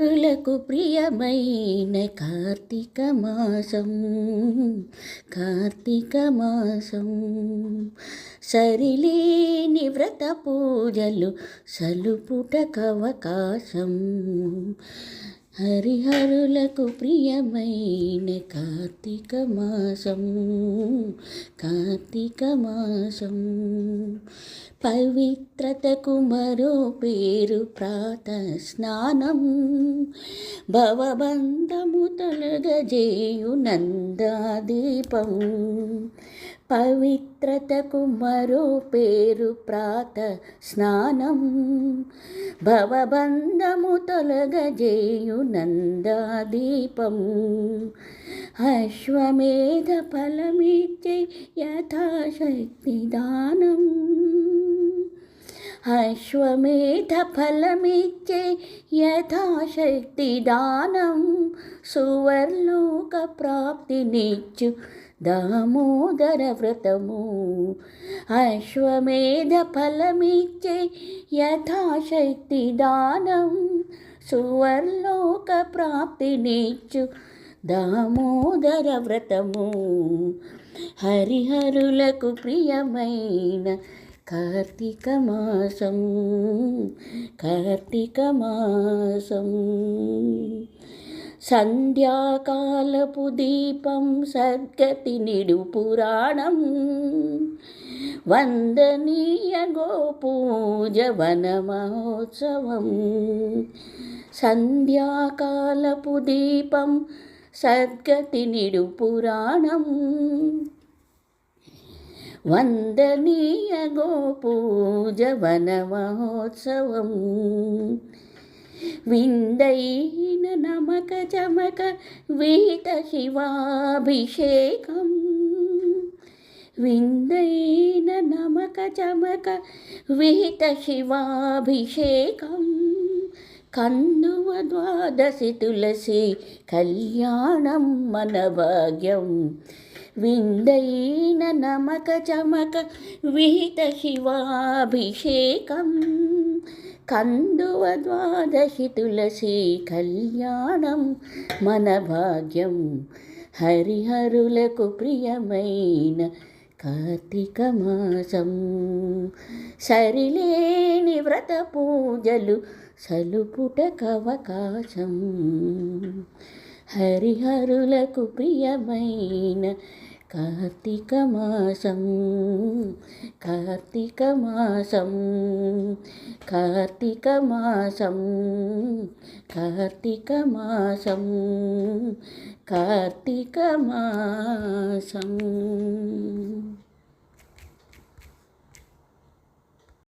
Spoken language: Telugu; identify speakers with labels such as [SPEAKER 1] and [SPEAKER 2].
[SPEAKER 1] లకు ప్రియమైన కార్తీక మాసం, కార్తీక మాసం. సరిలేని వ్రత పూజలు సలుపుటకవకాశం. హరిహరులకు ప్రియమైన కార్తీక మాసం, కార్తీక మాసం. పవిత్రతకు మరో పేరు ప్రాత స్నానం. భవబంధము తొలగజేయు నందాదీపం. పవిత్రతకు మరో పేరు ప్రాత స్నానం. భవబంధము తొలగజేయు నందాదీపం. అశ్వమేధ ఫలమిచ్చే యథాశక్తి దానం. అశ్వమేధ ఫలమిచ్చే యథాశక్తి దానం. సువర్లోక ప్రాప్తినిచ్చు దామోదర వ్రతము. అశ్వమేధ ఫలమిచ్చే యథాశక్తి దానం. సువర్లోక ప్రాప్తినిచ్చు దామోదర వ్రతము. హరిహరులకు ప్రియమైన కార్తీక మాసం, కార్తీక మాసం. సంధ్యాకాలపు దీపం సద్గతి నిడు పురాణం. వందనీయ గోపూజ వన మహోత్సవం. సంధ్యాకాలపు దీపం సద్గతి నిడు పురాణం. వందనీయ గోపూజ వన మహోత్సవం. విందైన నమక చమక విహిత శివాభిషేకం. విందైన నమక చమక విహిత శివాభిషేకం. కందువ ద్వాదశి తులసి కళ్యాణం మన భాగ్యం. విందైన నమక చమక విహిత శివాభిషేకం. కందువ ద్వాదశి తులసి కళ్యాణం మన భాగ్యం. హరిహరులకు ప్రియమైన కార్తీక మాసం. సరిలేని వ్రత పూజలు సలుపుటకవకాశం. హరిహరులకు ప్రియమైన కార్తీక మాసం, కార్తీక మాసం, కార్తీక మాసం, కార్తీక మాసం, కార్తీక మాసం.